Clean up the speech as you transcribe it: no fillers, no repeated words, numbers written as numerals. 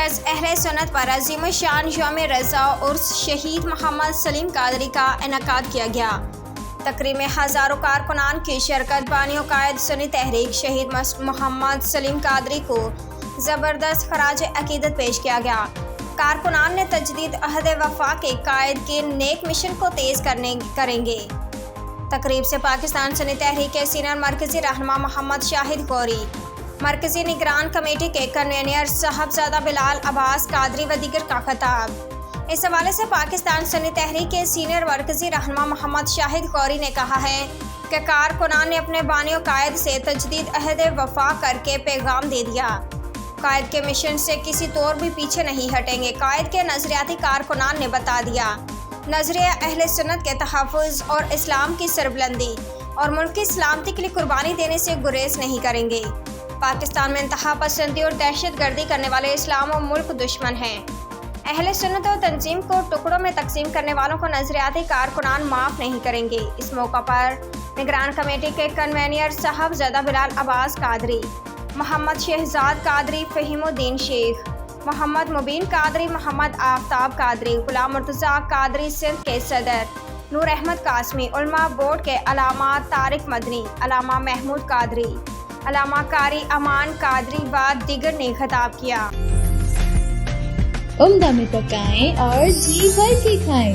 مرکز اہل سنت پر عظیم الشان یوم رضا عرس شہید محمد سلیم قادری کا انعقاد کیا گیا۔ تقریب میں ہزاروں کارکنان کی شرکت۔ بانیوں قائد سنی تحریک شہید محمد سلیم قادری کو زبردست خراج عقیدت پیش کیا گیا۔ کارکنان نے تجدید عہد وفا کے قائد کے نیک مشن کو تیز کریں گے۔ تقریب سے پاکستان سنی تحریک کے سینئر مرکزی رہنما محمد شاہد غوری، مرکزی نگران کمیٹی کے کنوینر صاحبزادہ بلال عباس قادری و دیگر کا خطاب۔ اس حوالے سے پاکستان سنی تحریک کے سینئر مرکزی رہنما محمد شاہد غوری نے کہا ہے کہ کارکنان نے اپنے بانی و قائد سے تجدید عہد وفا کر کے پیغام دے دیا۔ قائد کے مشن سے کسی طور بھی پیچھے نہیں ہٹیں گے۔ قائد کے نظریاتی کارکنان نے بتا دیا، نظریہ اہل سنت کے تحفظ اور اسلام کی سربلندی اور ملک کی سلامتی کے لیے قربانی دینے سے گریز نہیں کریں گے۔ پاکستان میں انتہا پسندی اور دہشت گردی کرنے والے اسلام و ملک دشمن ہیں۔ اہل سنت اور تنظیم کو ٹکڑوں میں تقسیم کرنے والوں کو نظریاتی کارکنان معاف نہیں کریں گے۔ اس موقع پر نگران کمیٹی کے کنوینر صاحبزادہ بلال عباس قادری، محمد شہزاد قادری، فہیم الدین شیخ، محمد مبین قادری، محمد آفتاب قادری، غلام مرتضیٰ قادری سندھ کے صدر، نور احمد قاسمی، علماء بورڈ کے علامہ طارق مدنی، علامہ محمود قادری، علامہ قاری امان قادری و دیگر نے خطاب کیا۔ عمدہ میں پکائیں اور جی بھر کے کھائیں۔